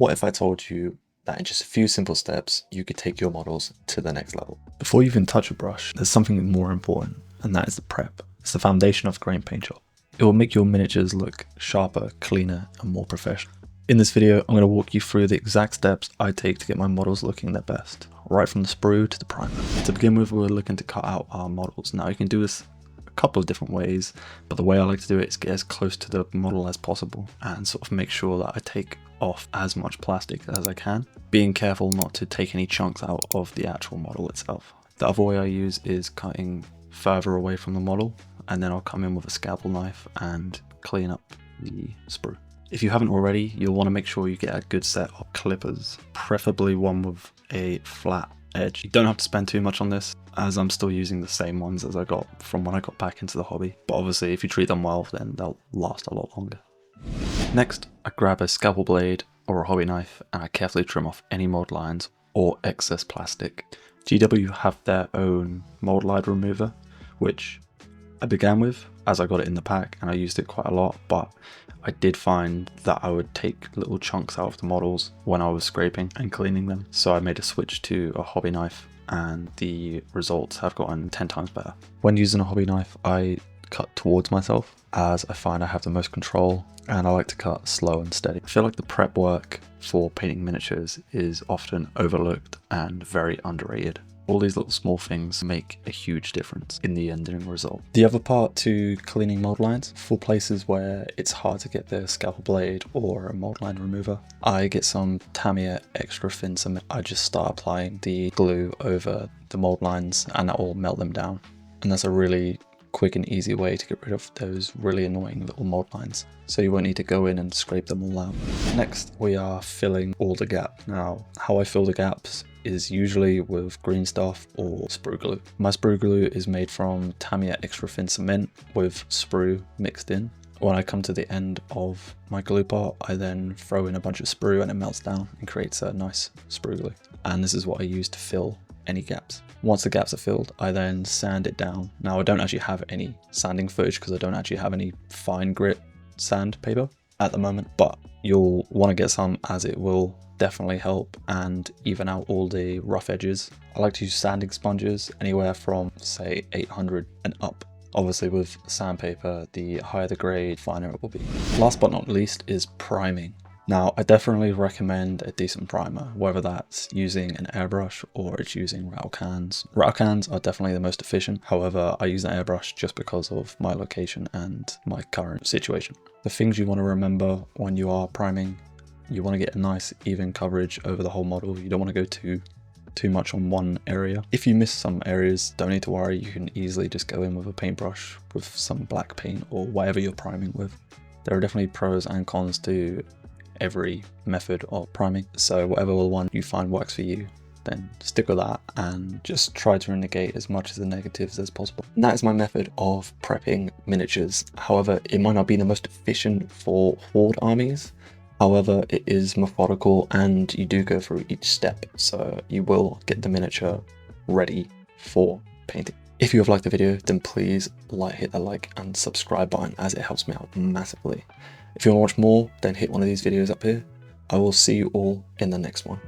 What if I told you that in just a few simple steps, you could take your models to the next level? Before you even touch a brush, there's something more important, and that is the prep. It's the foundation of a grain paint job. It will make your miniatures look sharper, cleaner, and more professional. In this video, I'm going to walk you through the exact steps I take to get my models looking their best, right from the sprue to the primer. To begin with, we're looking to cut out our models. Now you can do this a couple of different ways, but the way I like to do it is get as close to the model as possible and sort of make sure that I take off as much plastic as I can, being careful not to take any chunks out of the actual model itself. The other way I use is cutting further away from the model, and then I'll come in with a scalpel knife and clean up the sprue. If you haven't already, you'll want to make sure you get a good set of clippers, preferably one with a flat edge. You don't have to spend too much on this, as I'm still using the same ones as I got from when I got back into the hobby, but obviously if you treat them well, then they'll last a lot longer. Next, I grab a scalpel blade or a hobby knife and I carefully trim off any mold lines or excess plastic. GW have their own mold line remover, which I began with as I got it in the pack and I used it quite a lot, but I did find that I would take little chunks out of the models when I was scraping and cleaning them. So I made a switch to a hobby knife and the results have gotten 10 times better. When using a hobby knife, I cut towards myself as I find I have the most control, and I like to cut slow and steady. I feel like the prep work for painting miniatures is often overlooked and very underrated. All these little small things make a huge difference in the ending result. The other part to cleaning mold lines, for places where it's hard to get the scalpel blade or a mold line remover, I get some Tamiya extra thin cement. I just start applying the glue over the mold lines and that will melt them down. And that's a really quick and easy way to get rid of those really annoying little mold lines, so you won't need to go in and scrape them all out. Next, we are filling all the gaps. Now, how I fill the gaps is usually with green stuff or sprue glue. My sprue glue is made from Tamiya extra thin cement with sprue mixed in. When I come to the end of my glue pot, I then throw in a bunch of sprue and it melts down and creates a nice sprue glue. And this is what I use to fill any gaps. Once the gaps are filled, I then sand it down. Now I don't actually have any sanding footage because I don't actually have any fine grit sandpaper at the moment, but you'll want to get some as it will definitely help and even out all the rough edges. I like to use sanding sponges anywhere from say 800 and up. Obviously with sandpaper, the higher the grade, finer it will be. Last but not least is priming. Now, I definitely recommend a decent primer, whether that's using an airbrush or it's using rattle cans. Rattle cans are definitely the most efficient. However, I use an airbrush just because of my location and my current situation. The things you want to remember when you are priming, you want to get a nice even coverage over the whole model. You don't want to go too much on one area. If you miss some areas, don't need to worry. You can easily just go in with a paintbrush with some black paint or whatever you're priming with. There are definitely pros and cons to every method of priming, so whatever one you find works for you, then stick with that and just try to negate as much of the negatives as possible. And that is my method of prepping miniatures. However, it might not be the most efficient for horde armies. However, it is methodical and you do go through each step, so you will get the miniature ready for painting. If you have liked the video, then please hit that like and subscribe button, as it helps me out massively. If you want to watch more, then hit one of these videos up here. I will see you all in the next one.